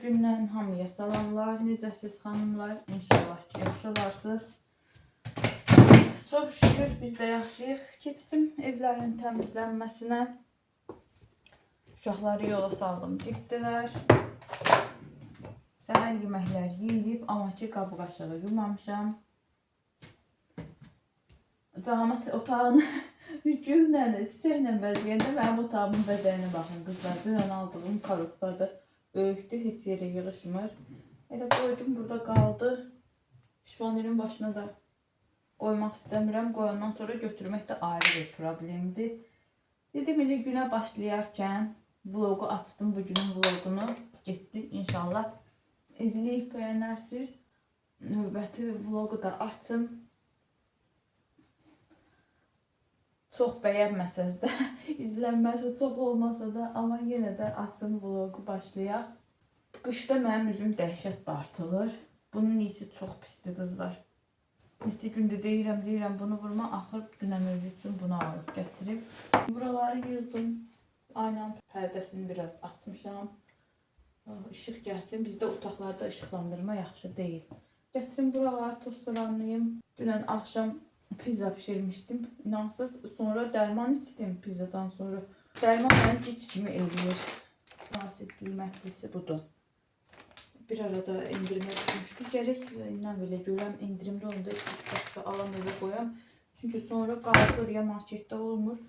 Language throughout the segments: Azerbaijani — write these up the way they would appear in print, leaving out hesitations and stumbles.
gündən hamıya salamlar. Necəsiz xanımlar? İnşallah ki, yaxşı olarsınız. Çox şükür biz də yaxşıyıq. Keçdim evlərin təmizlənməsinə. Uşaqları yola saldım, getdilər. Səhər yeməklər yeyilib, amma ki qabı qaşığı yumamışam. Camat otağını güllə, çiçəklə bəzəyəndə mənim otağımın bəzəyinə baxın qızlar. Dünən aldığım korobkadır. Böyükdür, heç yerə yığışmır. Elə qoydum, burada qaldı. Şifonerin başına da qoymaq istəmirəm. Qoyandan sonra götürmək də ayrı bir problemdir. Dedim, elə günə başlayarkən vlogu açdım. Bugünün vlogunu getdi. İnşallah izləyib bəyənərsiniz. Növbəti vlogu da açım. Çox bəyənməsəz də, izlənməsi çox olmasa da, amma yenə də açım vlogu başlayaq. Qışda mənim üzüm dəhşət dartılır. Bunun iyisi çox pisdir qızlar. Neçə gündür deyirəm bunu vurma, axır dünən özü üçün bunu alıb gətirib. Buraları yığdım. Aynanın pərdəsini biraz açmışam. İşıq gəlsin. Bizdə otaqlarda işıqlandırma yaxşı deyil. Gətirim buraları tozlanayım. Dünən axşam pizza pişirmişdim. İnansız sonra dərman içdim pizzadan sonra. Dərman mənim gic kimi eləyir. Nasib qiymətlisi budur. Bir arada endirimə düşmüşdü. Gərək indən belə görəm endirimdə onda 2-3 alam evə qoyam. Çünki sonra qaldır ya marketdə olmur.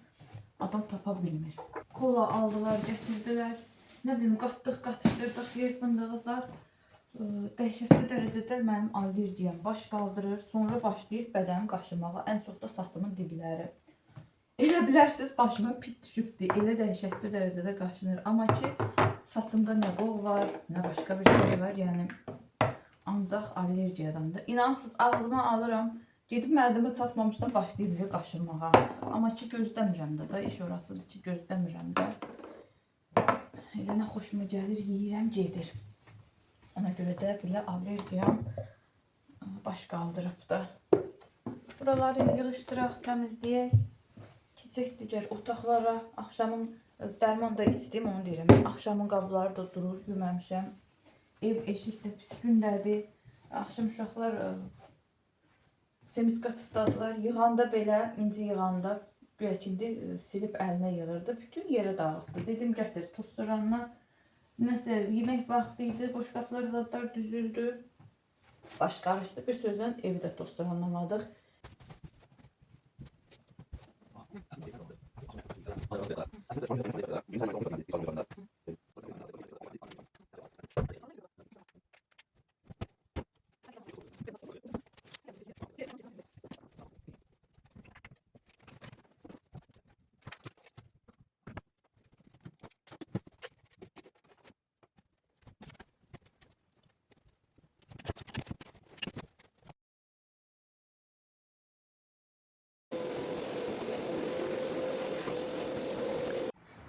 Adam tapa bilmir. Kola aldılar, gətirdilər. Nə bilim qatırdıq, yer fındığı zat. Dəhşətli dərəcədə mənim allergiyam baş qaldırır. Sonra başlayır bədənim qaşımağa. Ən çox da saçımın dibləri. Elə bilərsiniz başıma pit düşübdür. Elə dəhşətli dərəcədə qaşınır. Amma ki saçımda nə qol var, nə başqa bir şey var. Yəni ancaq allergiyadandır. İnansız ağzıma alıram. Gedib mədəmə çatmamışdan başlayıb qaşınmağa. Amma ki gözləmirəm də. İş orasıdır ki gözləmirəm də. Elə nə xoşuma gəlir, yeyirəm, gedir. Ona görə də belə allergiyam baş qaldırıb da. Buraları yığışdıraq, təmizləyək. Keçək digər otaqlara. Axşamın dərman da içdim, onu deyirəm. Axşamın qabları da durur, yeməmişəm. Ev eşik də pis gündədir. Axşam uşaqlar semiska çıtladılar. Yığanda belə, inci yığanda güya ki silib əlinə yığırdı. Bütün yerə dağıtdı. Dedim, gətir tozsorandan. Nəsə, yemək vaxtı idi, boşqablar, zadlar düzüldü. Baş qarışdı. Bir sözlə evi də tozsoranlamadıq.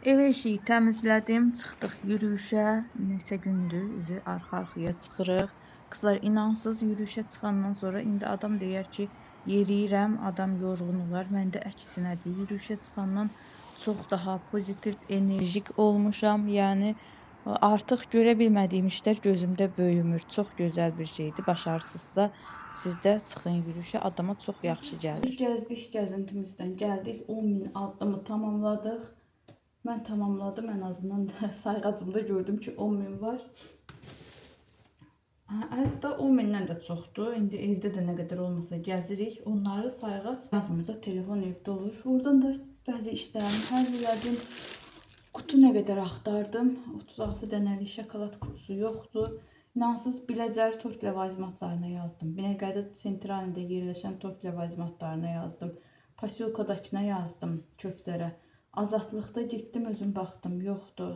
Ev eşiyi təmizlədim, çıxdıq yürüyüşə. Neçə gündür arxa-arxaya çıxırıq. Qızlar inansız yürüyüşə çıxandan sonra indi adam deyər ki, yeriyirəm, adam yorğun olar. Mən də əksinədir. Yürüyüşə çıxandan çox daha pozitiv, enerjik olmuşam. Yəni artıq görə bilmədiyim işlər gözümdə böyümür. Çox gözəl bir şeydir. Başarısızsa siz də çıxın yürüyüşə. Adama çox yaxşı gəlir. Gəzdik, gəzintimizdən gəldik. 10.000 addımı tamamladıq. Mən tamamladım, ən azından sayğacımda gördüm ki 10.000 var. Hətta 10.000-dən də çoxdur. İndi evdə də nə qədər olmasa gəzirik. Onları sayğac yazmır da, telefon evdə olur. Oradan da bəzi işlərimi həll elədim. Qutu nə qədər axtardım. 36 dənəlik şokolad qutusu yoxdur. İnansız Biləcəri tort ləvazimatlarına yazdım. Binəqədi Sentralində yerləşən tort ləvazimatlarına yazdım. Pasilkadakına yazdım, Köksərə. Azadlıqda getdim, özüm baxdım, yoxdur.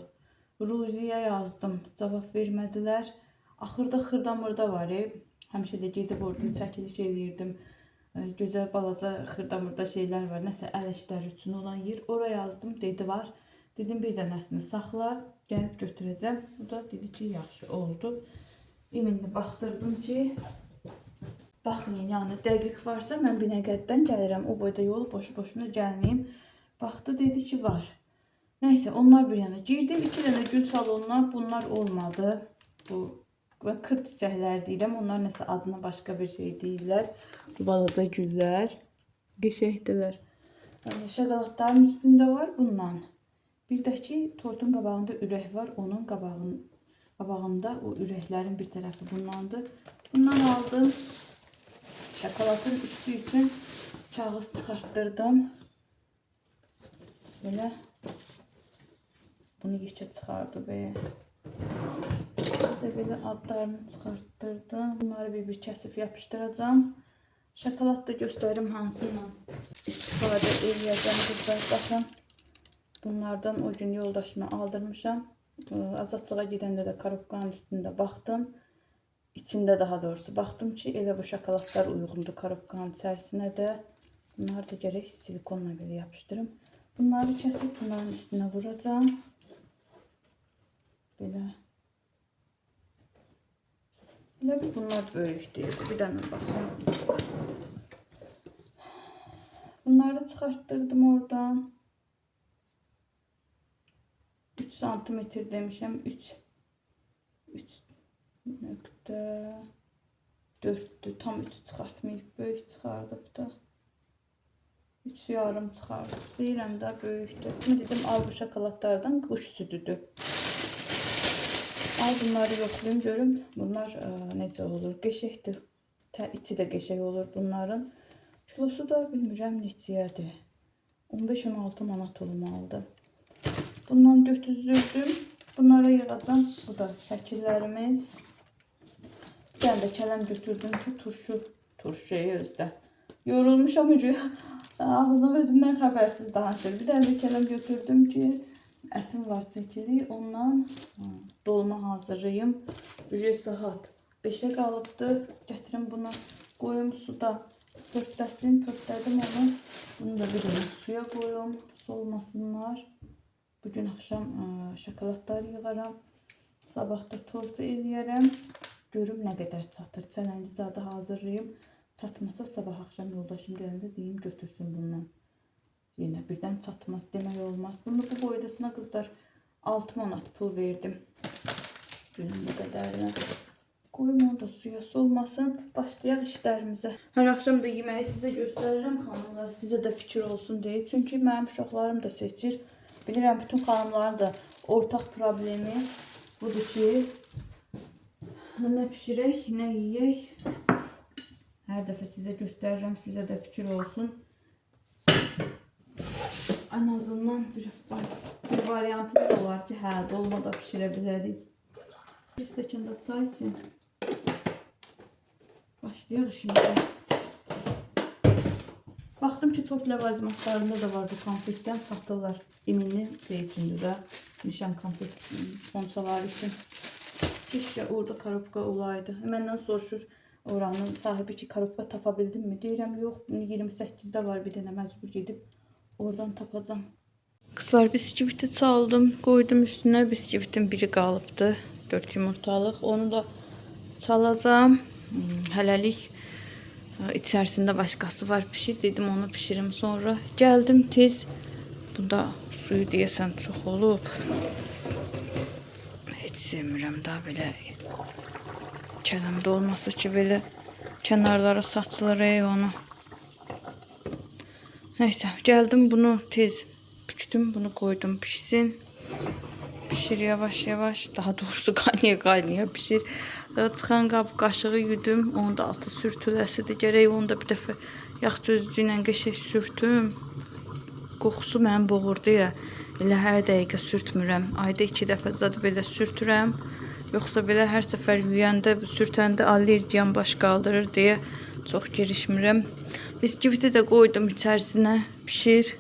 Ruziyə yazdım, cavab vermədilər. Axırda xırdamırda var, həmişə də gedib orada çəkiliş eləyirdim. Gözəl balaca xırdamırda şeylər var, nəsə əl işləri üçün olan yer. Oraya yazdım, dedi var. Dedim, bir dənəsini saxla, gəlib götürəcəm. O da dedi ki, yaxşı oldu. Eminli baxdırdım ki, baxın, yəni dəqiq varsa mən Binəqədidən gəlirəm. O boyda yolu boşu-boşuna gəlməyim. Baxdı, dedi ki, var. Nəysə, onlar bir yana girdim. 2 dənə gül salonuna, bunlar olmadı. bu və kır çiçəklər deyirəm. Onlar nəsə adına başqa bir şey deyirlər. Bu balaca güllər. Qəşəngdilər. Şokoladların üstündə var bundan. Bir də ki, tortun qabağında ürək var. Onun qabağında o ürəklərin bir tərəfi bundandır. Bundan aldım. Şokoladın üstü üçün kağız çıxartdırdım. Belə. Bunu geçe çıxardı be. Belə adlarını çıxartdırdım. Bunları bir kəsib yapışdıracağım. Şokolad da göstərim hansıyla istifadə edəcəm qızlar. Baxın. Bunlardan o gün yoldaşıma aldırmışam. Azadlığa gedəndə də korobkanın üstündə baxdım. İçində daha doğrusu baxdım ki, elə bu şokoladlar uyğundur korobkanın içərisinə də. Bunları da gərək silikonla belə yapışdırım. Bunları kəsib bunların üstünə vuracağım. Belə. Elə bunlar böyük deyil. Bir dənə baxın. Bunları çıxartdırdım oradan. 3 santimetr demişəm. 3.4'tü. Tam 3 çıxartmayıb. Böyük çıxardıb da. 3 yarım çıxardı. Deyirəm də böyükdür. Bunu dedim, al bu şokoladlardan quş südüdür. Al bunları yoxlayım görüm. Bunlar necə olur? Qəşəngdir. İçi də qəşəng olur bunların. Kilosu da bilmirəm neçəyədir. 15-16 manat olmalıdır. Bundan götürdüm. Bunlara yığacağım. Bu da şəkillərimiz. Bir dənə də kələm götürdüm ki, turşuyu özdə. Yorulmuşam ucu. Ağzım özümdən xəbərsiz danışır. Bir dənə də kələm götürdüm ki, ətim var çəkili. Ondan dolma hazırlayayım. Ücret saat 5'e qalıbdır. Gətirim bunu, qoyum suda. Pörtləsin, pörtlədim onu. Bunu da bir dənə suya qoyum, solmasınlar. Bugün akşam şokoladlar yığaram. Sabah da tortu eləyərəm. Görüm nə qədər çatır. Çələngi zadı hazırlayayım. Çatmasa sabah akşam yoldaşım gələndə deyim götürsün bundan. Yenə birdən çatmaz demək olmaz. Bunu bu boydasına qızlar 6 manat pul verdim. Günün bu qədərinə. Qoyum onu da suya solmasın. Başlayaq işlərimizə. Hər axşam da yeməyi sizə göstərirəm xanımlar. Sizə də fikir olsun deyə. Çünki mənim uşaqlarım da seçir. Bilirəm bütün xanımların da ortaq problemi budur ki, nə pişirək, nə yeyək. Hər dəfə sizə göstərirəm, sizə də fikir olsun. En azından bir variantımız olar ki, hə, dolmada pişirə bilərik. Bir stəkanda çay için başlayaq işimize. Baxdım ki, tort ləvazimatlarında da var bu konfetdən satırlar. Eminli şey üçündür də, nişan konfet fonçaları üçün. Keşke orada korobka olaydı. Məndən soruşur oranın sahibi ki, korobka tapa bildin mi? Deyirəm, yox, 28'də var bir dənə, məcbur gedib oradan tapacağım. Kızlar, biskviti çaldım, koydum üstüne. Biskvitin biri qalıbdı, 4 yumurtalıq. Onu da çalacağım. Hələlik içərisində başqası var, pişir dedim, onu pişirim. Sonra gəldim tez. Bunda suyu deyəsən çox olub. Heç sevmirəm da belə kələmdə olması ki, belə kənarlara saçılır onu. Neyse, gəldim bunu tez bükdüm, bunu koydum pişsin. Pişir yavaş yavaş, daha doğrusu qaynaya pişir. Çıxan qab qaşığı yudum, onu da altı sürtüləsidir. Gərək onu da bir dəfə yağ gözlüyü ilə qəşəng sürtüm. Qoxusu məni boğurdu ya, elə hər dəqiqə sürtmürəm. Ayda 2 dəfə zad belə sürtürəm. Yoxsa belə hər səfər yuyanda, sürtəndə allergiyan baş qaldırır deyə çox girişmirəm. Biskviti də koydum içərisinə, pişir.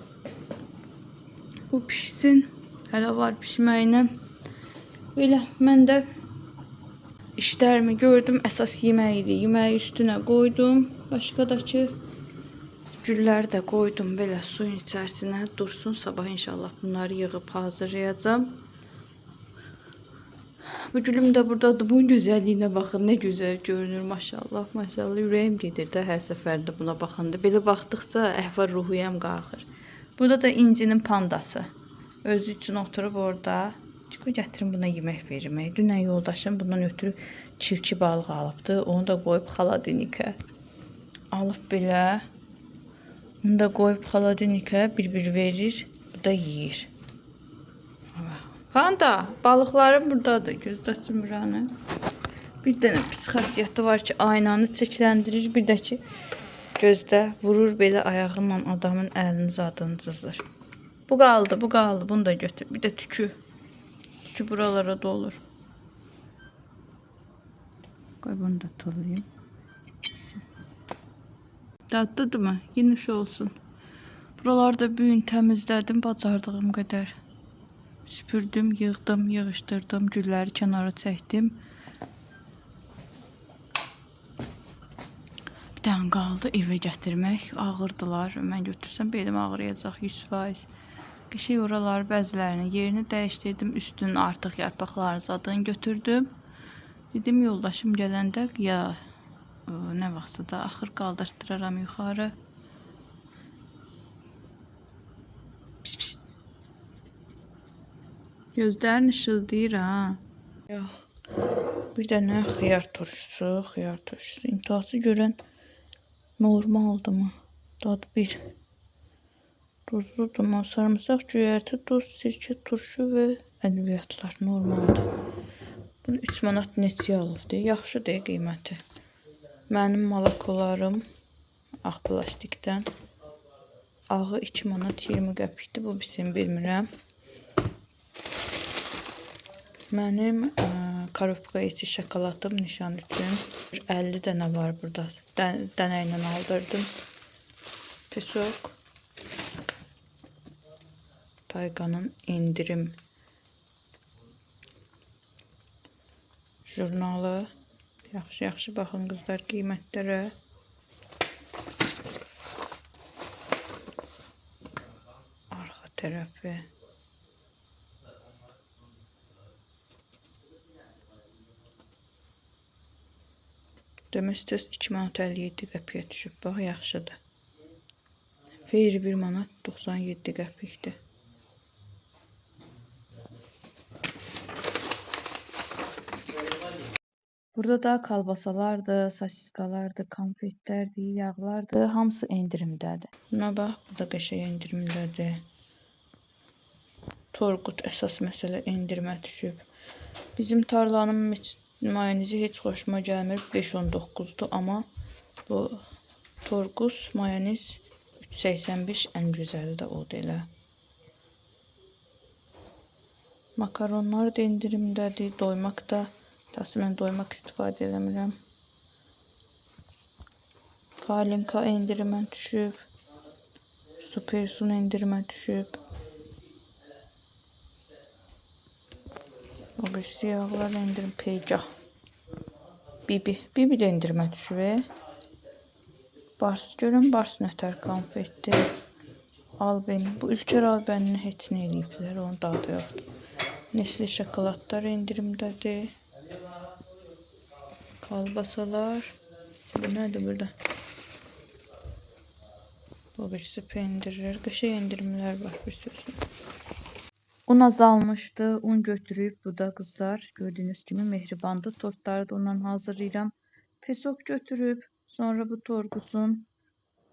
Bu pişsin, hələ var pişməyinə. Belə, mən də işlərimi gördüm, əsas yemək idi. Yeməyi üstünə koydum. Başqa da ki, gülləri də koydum belə suyun içərisinə. Dursun, sabah inşallah bunları yığıb hazırlayacağım. Bu gülüm də buradadır. Bunun gözəlliyinə baxın, nə gözəl görünür, maşallah, maşallah. Ürəyim gedir də hər səfərdə buna baxanda. Belə baxdıqca əhval-ruhiyyəm qalxır. Burada da incinin pandası. Özü üçün oturub orada. Bu gətirim buna yemək vermək. Dünən yoldaşım bundan ötürü çilki balıq alıbdı. Onu da qoyub xaladenikə. Alıb belə. Onu da qoyub xaladenikə bir-bir verir. Bu da yeyir. Panda, balıqlarım buradadır. Gözdə açmıranı. Bir dənə pis xasiyyəti var ki, aynanı çirkləndirir. Bir də ki, gözdə vurur belə ayağınla adamın əlini zadını cızır. Bu qaldı, bu qaldı. Bunu da götür. Bir də tükü. Tükü buralara dolur. Qoy bunu da tulayım. Dadlıdır mı? Yeniş olsun. Buralarda büyün təmizlədim bacardığım qədər. Süpürdüm, yığdım, yığışdırdım, gülləri kənara çəkdim. Bir dənə qaldı evə gətirmək. Ağırdılar. Mən götürsəm belim ağrıyacaq 100%. Qəşəng oraları bəzilərinin yerini dəyişdirdim. Üstünün artıq yarpaqlarını zadını götürdüm. Dedim yoldaşım gələndə ya nə vaxtsa da axır qaldırdıraram yuxarı. Pis pis. Gözlərin işıldayır ha. Yox. Bir dənə xiyar turşusu. İntihası görən normaldır mı? Dadı bir. Duzludur mu? Sarımsaq, cöyərti, duz, sirkə, turşu və ədviyyatlar normaldır. Bunu 3 manat neçəyə alıbdır? Yaxşıdır qiyməti. Mənim malakolarım ağ plastikdən. Ağı 2 manat 20 qəpikdir. Bu bizim bilmirəm. Mənim korobka içi şokoladım nişan üçün 50 dənə var burada. Dənə ilə aldırdım. Pesok. Tayganın indirim jurnalı. Yaxşı baxın qızlar qiymətlərə. Arxa tərəfi. Domestos 2 manat 57 qəpiyə düşüb. Bax, yaxşıdır. Feyri 1 manat 97 qəpikdir. Burada da kalbasalardır, sosiskalardır, konfetlərdir, yağlardır. Hamısı endirimdədir. Buna bax, bu da qəşəng endirimdədir. Torqut əsas məsələ endirimə düşüb. Bizim tarlanın mayonezi heç xoşuma gəlmir. 5.19'dur, amma bu Torgus mayonez 3.85 ən gözəli də odur elə. Makaronlar da endirimdədir, doymaq da. Təsəl mən doymaq istifadə eləmirəm. Kalinka endirimə düşüb. Supersun endirimə düşüb. O birisi yağlar endirim. Peycah. Bibi də endirimə düşüb. Bars görün, Bars nətər konfetdir. Albeni. Bu Ülker albənini heç nə eləyiblər. Onun dadı yoxdur. Nesli şokoladlar endirimdədir. Kalbasalar. Bu nədir burada? Bu birisi pendirlər. Qəşəng endirimlər var bir sözü. Un azalmışdı. Un götürüb. Bu da qızlar. Gördüyünüz kimi mehribandı. Tortları da ondan hazırlayıram. Pesok götürüb. Sonra bu Torgusun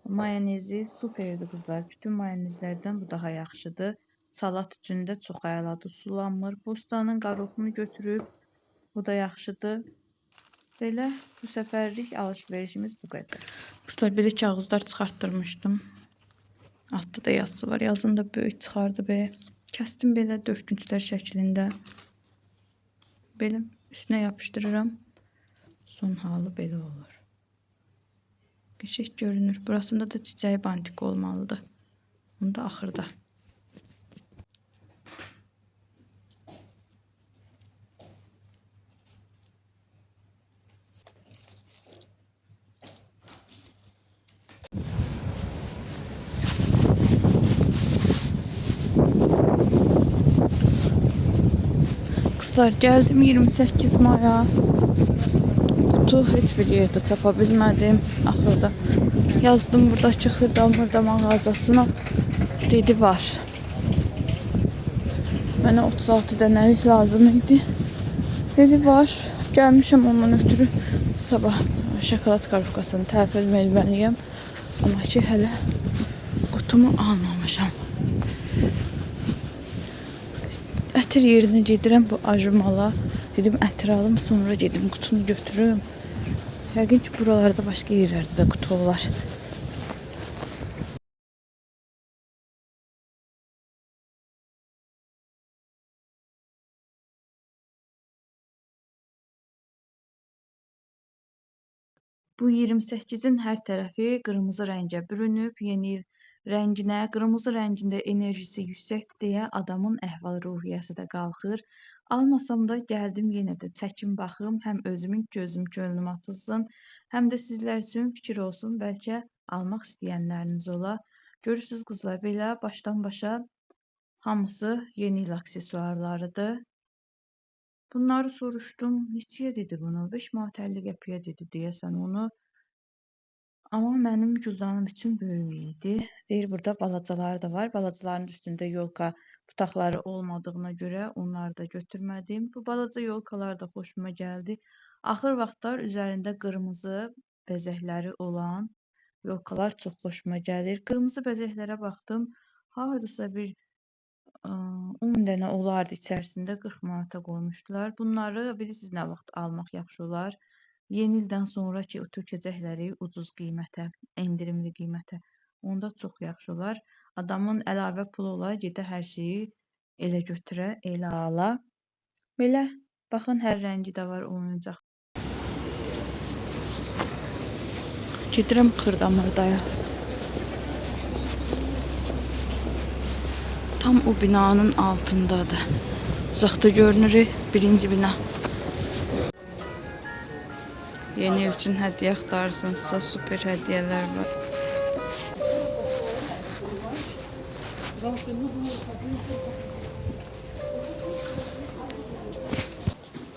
mayonezi superdir qızlar. Bütün mayonezlərdən bu daha yaxşıdır. Salat üçün də çox əladır. Sulanmır. Bostanın qaroxunu götürüb. Bu da yaxşıdır. Belə bu səfərlik alış-verişimiz bu qədər. Qızlar belə kağızlar çıxartdırmışdım. Altda da yazısı var. Yazını da böyük çıxardı be. Kəsdim belə dörtgünçlər şəklində. Belə üstünə yapışdırıram. Son halı belə olur. Qəşəng görünür. Burasında da çiçəyi bantik olmalıdır. Bunu da axırda. Geldim 28 Maya. Kutu heç bir yerde tapa bilmədim. Axırda yazdım buradakı xırda mağazasına. Dedi var. Mənə 36 dənəlik lazım idi. Dedi var. Gəlmişəm ondan ötürü sabah şokolad karufkasını tərpil etməliyəm. Amma ki hələ qutumu almamışam. Ətir yerinə gedirəm bu ajurmala. Dedim ətir alım, sonra gedim qutunu götürüm. Yəqin ki buralarda başqa yerlərdə də qutu olar. Bu 28-in hər tərəfi qırmızı rəngə bürünüb, yeni il rənginə, qırmızı rəngində enerjisi yüksəkdir deyə adamın əhval-ruhiyyəsi də qalxır. Almasam da gəldim yenə də çəkim baxım, həm özümün gözüm könlüm açılsın, həm də sizlər üçün fikir olsun, bəlkə almaq istəyənləriniz ola. Görürsünüz qızlar, belə başdan başa hamısı yeni il aksesuarlarıdır. Bunları soruşdum. Neçəyə dedi bunu? 5 manat 50 qəpiyə dedi deyəsən onu. Amma mənim cüzdanım üçün böyük idi. Deyir burada balacaları da var. Balacaların üstündə yolka butaqları olmadığına görə onları da götürmədim. Bu balaca yolkalar da xoşuma gəldi. Axır vaxtlar üzərində qırmızı bəzəkləri olan yolkalar çox xoşuma gəlir. Qırmızı bəzəklərə baxdım. Hardasa bir 10 dənə olardı içərisində 40 manata qoymuşdular. Bunları bilirsiniz nə vaxt almaq yaxşı olar? Yeni ildən sonra ki, tökəcəkləri ucuz qiymətə, endirimli qiymətə. Onda çox yaxşı olar. Adamın əlavə pulu ola, gedə hər şeyi elə götürə, elə ala. Belə, baxın hər rəngi də var oyuncaq. Gedirəm Xırdamırdaya. Tam o binanın altındadır. Uzaqda görünür birinci bina. Yeni il üçün hədiyyə axtarırsınızsa super hədiyyələr var.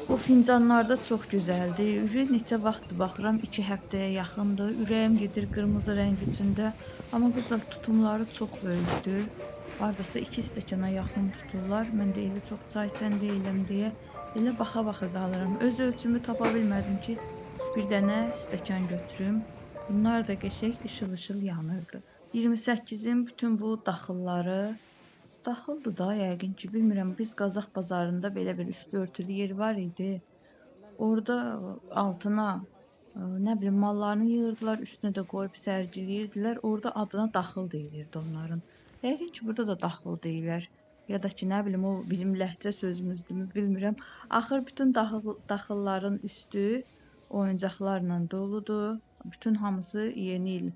Bu fincanlar da çox gözəldir. Neçə vaxtdır baxıram, 2 həftəyə yaxındır. Ürəyim gedir qırmızı rəng içində. Amma qızlar tutumları çox böyükdür. Hardasa 2 stəkana yaxın tuturlar. Mən də elə çox çay içən deyiləm deyə elə baxa-baxa qalıram. Öz ölçümü tapa bilmədim ki, bir dənə stəkan götürüm. Bunlar da qəşəng işıl-işıl yanırdı. 28-in bütün bu daxılları daxıldır da yəqin ki, bilmirəm, biz Qazax bazarında belə bir üstü örtülü yer var idi. Orada altına nə bilim mallarını yığırdılar, üstünə də qoyub sərgiləyirdilər. Orada adına daxıl deyilirdi onların. Yəqin ki, burada da daxıl deyirlər. Ya da ki, nə bilim, o bizim ləhcə sözümüzdür, bilmirəm. Axır bütün daxılların üstü oyuncaqlarla doludur. Bütün hamısı yeni il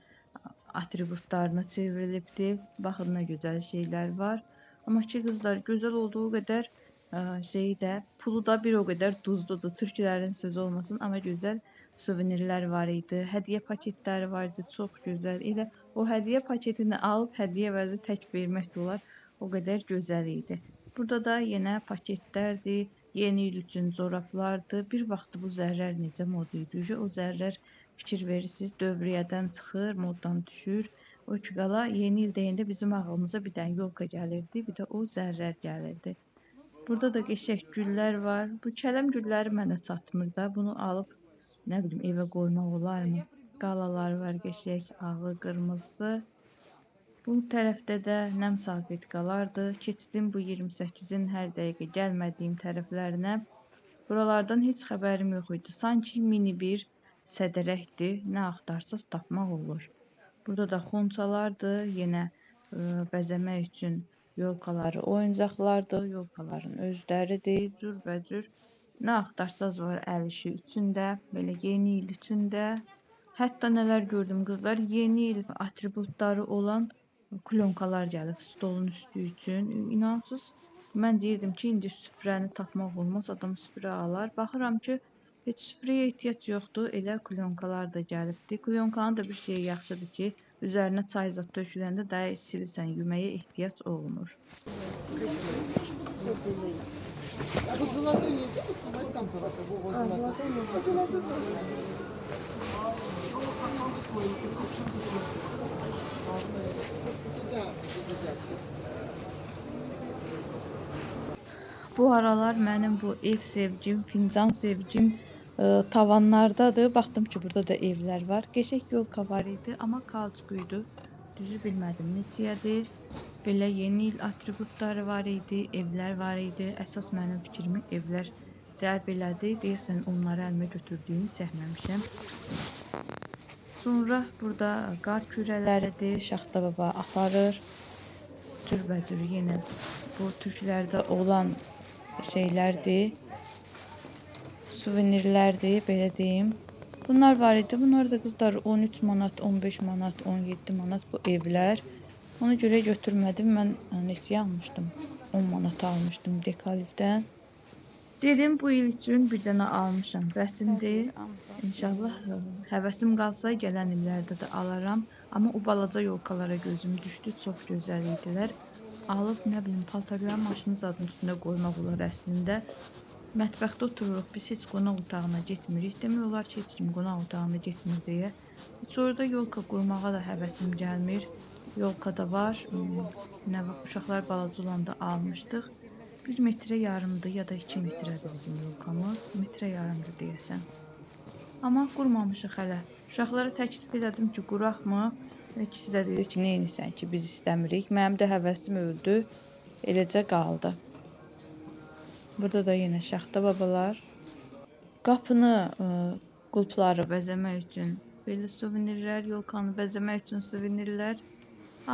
atributlarına çevrilibdir. Baxın nə gözəl şeylər var. Amma ki, qızlar, gözəl olduğu qədər pulu da bir o qədər duzludur. Türklərin sözü olmasın, amma gözəl suvenirlər var idi. Hədiyyə paketləri var idi, çox gözəl. Elə o hədiyyə paketini alıb hədiyyə əvəzi tək vermək də olar. O qədər gözəl idi. Burada da yenə paketlərdir. Yeni il üçün corablardır. Bir vaxt bu zərrər necə mod idi? O zərrər fikir verirsiniz, dövriyyədən çıxır, moddan düşür. O ki qala yeni il deyəndə bizim ağlımıza bir dənə yolka gəlirdi, bir də o zərrər gəlirdi. Burada da qəşəng güllər var. Bu kələm gülləri mənə çatmır da. Bunu alıb nə bilim evə qoymaq olarmı? Qalalar var qəşəng, ağı, qırmızı. Bu tərəfdə də nəm salfetkalardır. Keçdim bu 28-in hər dəqiqə gəlmədiyim tərəflərinə. Buralardan heç xəbərim yox idi. Sanki mini bir sədərəkdir. Nə axtarsaz tapmaq olur. Burada da xonçalardır. Yenə bəzəmək üçün yolkaları, oyuncaqlardır. Yolkaların özləridir. Cürbəcür. Nə axtarsaz var əl işi üçündə. Belə yeni il üçündə. Hətta nələr gördüm qızlar. Yeni il atributları olan klonkalar gəlib stolun üstü üçün. İnansız, mən deyirdim ki, indi süfrəni tapmaq olmaz, adam süfrə alar. Baxıram ki, heç süfrəyə ehtiyac yoxdur, elə klonkalar da gəlibdi. Klonkanın da bir şeyi yaxşıdır ki, üzərinə çay zad töküləndə daha silirsən, yeməyə ehtiyac olmur. Bu aralar mənim bu ev sevgim, fincan sevgim tavanlardadır. Baxdım ki, burada da evlər var. Qəşəng yolka var idi, amma kauçuk idi. Düzü bilmədim neçəyədir. Belə yeni il atributları var idi, evlər var idi. Əsas mənim fikrimi evlər cəlb elədi. Deyəsən onları əlimə götürdüyümü çəkməmişəm. Sonra burada qar kürələridir. Şaxta baba aparır. Cürbəcür yenə bu türklərdə olan şeylərdir. Suvenirlərdir, belə deyim. Bunlar var idi. Bunlar da qızlar 13 manat, 15 manat, 17 manat bu evlər. Ona görə götürmədim. Mən neçəyə almışdım? 10 manat almışdım Dekalivdən. Dedim bu il üçün bir dənə almışam. Bəsimdir. İnşallah həvəsim qalsa gələn illərdə də alaram. Amma o balaca yolkalara gözüm düşdü. Çox gözəl idilər. Alıb, nə bilim, paltarları maşının zadının üstündə qoymaq olar əslində. Mətbəxdə otururuq, biz heç qonaq otağına getmirik. Demək olar ki, heç kim qonaq otağına getmir deyə. Sonra da yolka qurmağa da həvəsim gəlmir. Yolka da var. Nə vaxt uşaqlar balaca olanda almışdıq. 1 metrə yarımdır ya da 2 metrədir bizim yolkamız. Metrə yarımdır deyəsən. Amma qurmamışıq hələ. Uşaqlara təklif elədim ki, quraqmı? İkisi də dedi ki, neynisən ki, biz istəmirik. Mənim də həvəsim öldü. Eləcə qaldı. Burada da yenə şaxta babalar. Qapını, qulpları bəzəmək üçün belə suvenirlər, yolkanı bəzəmək üçün suvenirlər.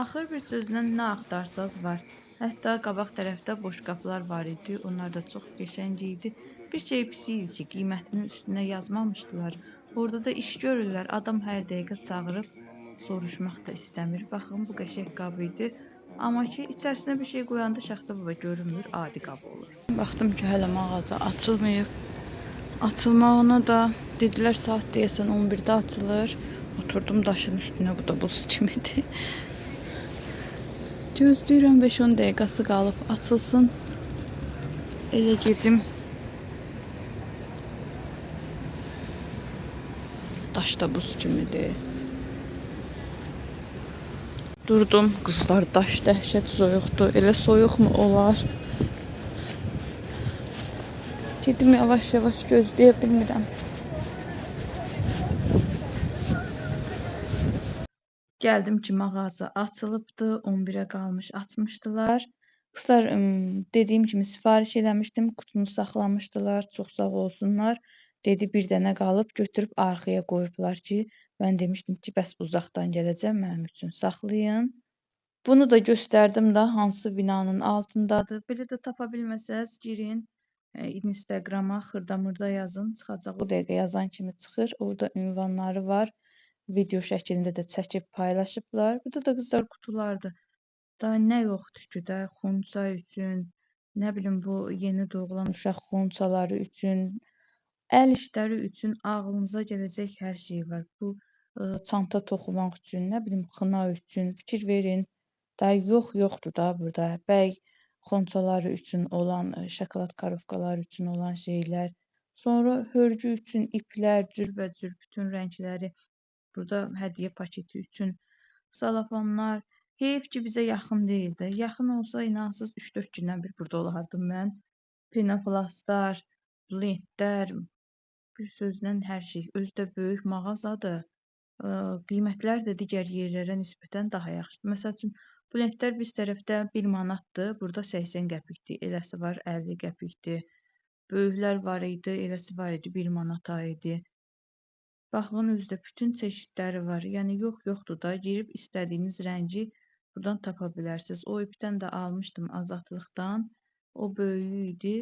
Axır bir sözlə nə axtarsanız var. Hətta qabaq tərəfdə boş qapılar var idi. Onlar da çox qəşəng idi. Bir şey pis idi ki, qiymətinin üstünə yazmamışdılar. Orada da iş görürlər. Adam hər dəqiqə çağırıb soruşmaq da istəmir. Baxın, bu qəşəng qab idi. Amma ki, içərisinə bir şey qoyanda şaxta baba görünmür, adi qab olur. Baxdım ki, hələ mağaza açılmayıb. Açılmağına da dedilər saat deyəsən 11-də açılır. Oturdum daşın üstünə, bu da buz kimidir. Gözləyirəm 5-10 dəqiqəsi qalıb açılsın. Elə gedim. Daş da buz kimidir. Durdum, qızlar, daş dəhşət soyuqdur. Elə soyuqmu olar? Gedim yavaş-yavaş, gözləyə bilmirəm. Gəldim ki, mağaza açılıbdı, 11-ə qalmış açmışdılar. Qızlar, dediyim kimi sifariş eləmişdim, qutunu saxlamışdılar, çox sağ olsunlar. Dedi bir dənə qalıb, götürüb arxaya qoyublar ki, mən demişdim ki, bəs uzaqdan gələcəm, mənim üçün saxlayın. Bunu da göstərdim də hansı binanın altındadır. Belə də tapa bilməsəz girin Instagrama, xırda-mırda yazın, çıxacaq. O dəqiqə yazan kimi çıxır. Orada ünvanları var. Video şəklində də çəkib paylaşıblar. Burada da qızlar qutulardır. Daha nə yoxdur ki də xonça üçün, nə bilim bu yeni doğulan uşaq xonçaları üçün, əl işləri üçün ağlınıza gələcək hər şey var. Bu çanta toxumaq üçün, nə bilim xına üçün fikir verin. Daha yoxdur da burada. Bəy xonçaları üçün olan, şokolad karovkaları üçün olan şeylər. Sonra hörgü üçün iplər, cürbəcür bütün rəngləri. Burada hədiyyə paketi üçün salafanlar. Heyf ki, bizə yaxın deyildi. Yaxın olsa inansız 3-4 gündən bir burada olardım mən. Penoplastlar, lentlər, bir sözlə hər şey. Özü də böyük mağazadır. Qiymətlər də digər yerlərə nisbətən daha yaxşıdır. Məsəl üçün, bu lentlər biz tərəfdə 1 manatdır, burada 80 qəpikdir. Eləsi var 50 qəpikdir. Böyüklər var idi, eləsi var idi 1 manata idi. Baxın, özü də bütün çeşidləri var. Yəni yoxdur da, girib istədiyiniz rəngi buradan tapa bilərsiniz. O ipdən də almışdım Azadlıqdan. O böyüyü idi,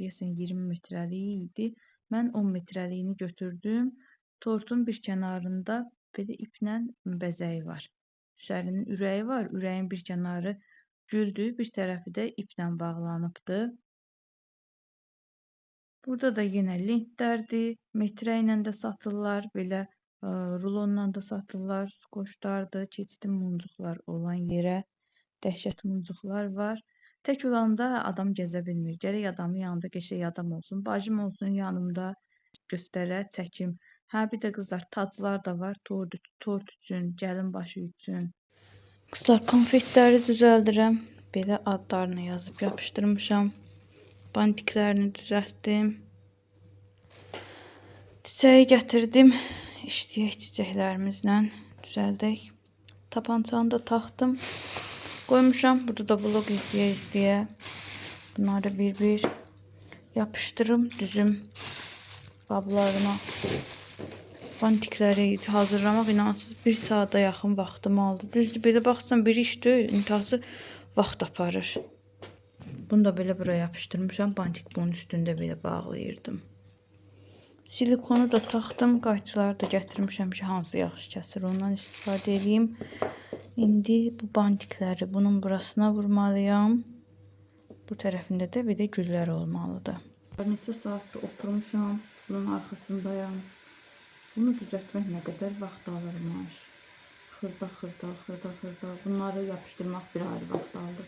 deyəsən 20 metrəlik idi. Mən 10 metrəliyini götürdüm. Tortun bir kənarında belə iplə bəzəyi var. Şərinin ürəyi var. Ürəyin bir kənarı güldür, bir tərəfi də iplə bağlanıbdır. Burada da yenə lentlərdir. Metrə ilə də satırlar. Belə rulonla da satırlar. Skoçlardır. Keçdim muncuqlar olan yerə. Dəhşət muncuqlar var. Tək olanda adam gəzə bilmir. Gərək adamın yanında qəşəng adam olsun. Bacım olsun yanımda, göstərə, çəkim. Hə, bir də qızlar, taclar da var. Tort üçün, gəlin başı üçün. Qızlar, konfetləri düzəldirəm. Belə adlarını yazıb yapışdırmışam. Bantiklərini düzəltdim. Çiçəyi gətirdim. İşləyək çiçəklərimizlə düzəldək. Tapançanı da taxdım. Qoymuşam. Burada da vlog izləyə-izləyə bunları bir-bir yapışdırım, düzüm qablarına. Bantikləri hazırlamaq inansız 1 saata yaxın vaxtım aldı. Düzdür, belə baxsan bir iş deyil, intihası vaxt aparır. Bunu da belə buraya yapışdırmışam. Bantik bunun üstündə belə bağlayırdım. Silikonu da taxdım. Qayçıları da gətirmişəm ki, hansı yaxşı kəsir, ondan istifadə edeyim. İndi bu bantikləri bunun burasına vurmalıyam. Bu tərəfində də bir də güllər olmalıdır. Neçə saatdır oturmuşam, bunun arxasındayam. Bunu düzəltmək nə qədər vaxt alırmış. Xırda. Bunları yapışdırmaq bir ayrı vaxt aldı.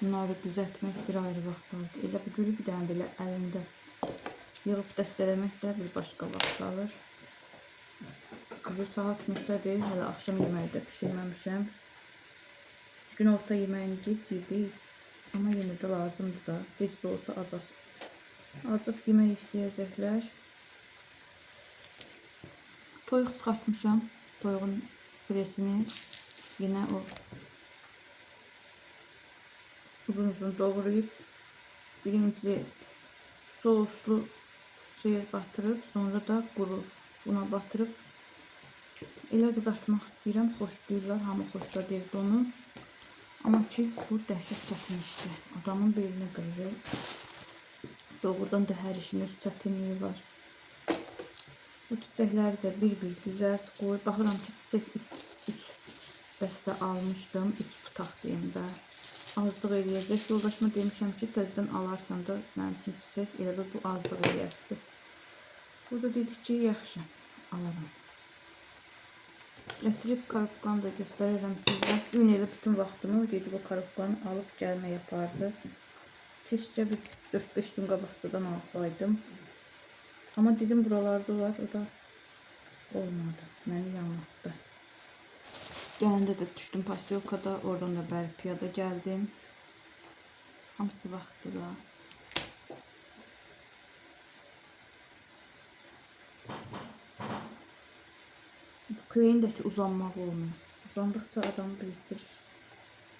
Bunları düzəltmək bir ayrı vaxt aldı. Elə bu gülü bir dənə belə əlində yığıb dəstələmək də bir başqa vaxt alır. Bu saat neçədir? Hələ axşam yeməyi də pişirməmişəm. Gün orta yeməyini gec yedik. Amma yenə də lazımdır da. Gec də olsa acıq yemək istəyəcəklər. Toyuq çıxartmışam. Toyuğun filesini yine o uzun doğrayıp birinci soslu şeye batırıp sonra da quru buna batırıp elə qızartmaq istəyirəm. Xoşlayırlar, hamı xoşlayır onu. Amma ki bu dəhşət çətin işdir. Adamın belini qırır. Doğrudan da hər işin öz çətinliyi var. Bu çiçəkləri də bir-bir düzəlt qoy. Baxıram ki, çiçək 3 dəstə almışdım. 3 putaq deyim də. Azdıq eləyəcək. Yoldaşıma demişəm ki, təzədən alarsan da mənim üçün çiçək elə də bu azdıq eləyəsidir. Burada dedik ki, yaxşı, alaram. Gətirib karobkanı da göstərirəm sizə. Gün elə bütün vaxtımı gedib o karobkanı alıb gəlmə yapardı. Keşkə bir 4-5 gün qabaqcadan alsaydım. Ama dedim buralarda var, o da olmadı. Məni yanıltdı. Gələndə də düşdüm Pasyolkada, oradan da bəri piyada gəldim. Hamısı vaxtı da. Bu kleyin də ki uzanmaq olmuyor. Uzandıqca adamı bezdirir.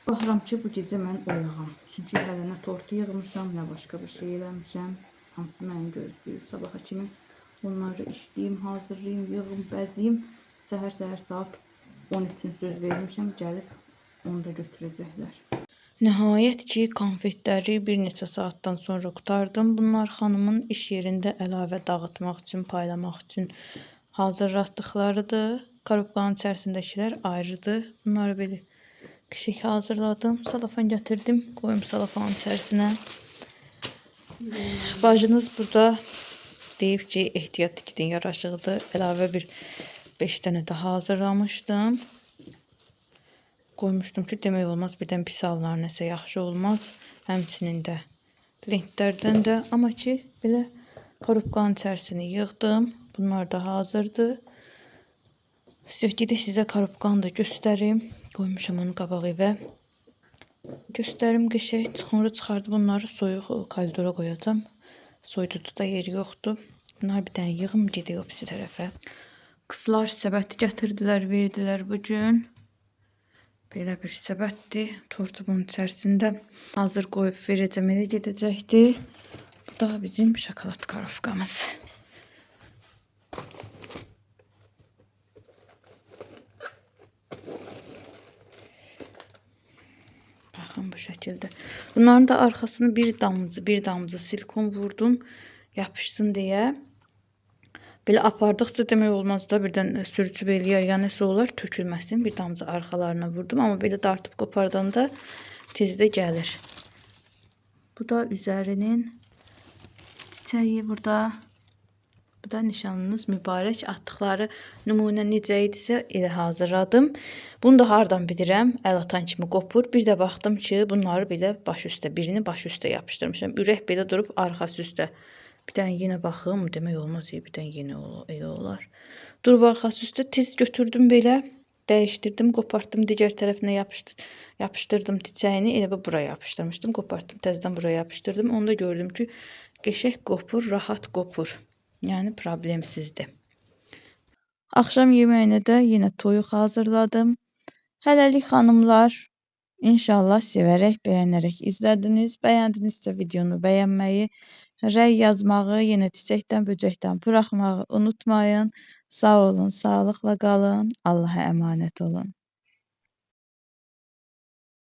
Baxıram ki bu gecə mən oyağam. Çünki hələ nə tortu yığmışam, nə başqa bir şey eləmişəm. Hamısı məni gözləyir. Sabaha kimi onları işləyim, hazırlayayım, yığım, bəziyim. Səhər saat 13-ün söz vermişəm, gəlib onu da götürəcəklər. Nəhayət ki, konfetləri bir neçə saatdan sonra qutardım. Bunlar xanımın iş yerində əlavə dağıtmaq üçün, paylamaq üçün hazırlatdıqlarıdır. Karobkanın içərisindəkilər ayrıdır. Bunları belə kişik hazırladım. Salafan gətirdim, qoyum salafanın içərisinə. Bacınız burada deyib ki, ehtiyat gidin yaraşıqdır. Əlavə bir 5 dənə daha hazırlamışdım. Qoymuşdum ki, demək olmaz, birdən pis alınlar, nəsə yaxşı olmaz. Həmçinin də lentlərdən də. Amma ki, belə karobkanın içərisini yığdım. Bunlar da hazırdır. Gedək sizə karobkanı da göstərim. Qoymuşam onu qabağı və göstərim qəşəng. Sonra çıxardım bunları soyuq koridora qoyacağım. Soyududa da yer yoxdur. Bunlar bir dənə yığım gedək o pisi tərəfə. Qızlar səbəti gətirdilər, verdilər bugün. Belə bir səbətdir. Tortu bunun içərisində hazır qoyub verəcəm, elə gedəcəkdi. Bu da bizim şokolad karobkamız. Baxın bu şəkildə. Bunların da arxasını bir damcı silikon vurdum yapışsın deyə. Belə apardıqca demək olmaz da birdən sürücü eləyər, ya nəsə olar, tökülməsin. Bir damcı arxalarına vurdum, amma belə dartıb qopardanda tezdə gəlir. Bu da üzərinin çiçəyi burada. Bu da nişanınız mübarək. Atdıqları nümunə necə idisə elə hazırladım. Bunu da hardan bilirəm? Əl atan kimi qopur. Bir də baxdım ki, bunları belə baş üstə, birini baş üstə yapışdırmışam. Ürək belə durub arxası üstə. Bir dənə yenə baxım, demək olmaz, bir dənə yenə elə olar. Durub arxası üstə tez götürdüm belə. dəyişdirdim, qopartdım, digər tərəfinə yapışdırdım çiçəyini, elə bu buraya yapışdırmışdım, qopartdım, təzədən buraya yapışdırdım. Onda gördüm ki, qəşəng qopur, rahat qopur. Yəni problemsizdir. Axşam yeməyinə də yenə toyuq hazırladım. Hələlik xanımlar, İnşallah sevərək, bəyənərək izlədiniz. Bəyəndinizsə videonu bəyənməyi, rəy yazmağı, yenə çiçəkdən, böcəkdən buraxmağı unutmayın. Sağ olun, sağlıqla qalın. Allah'a əmanət olun.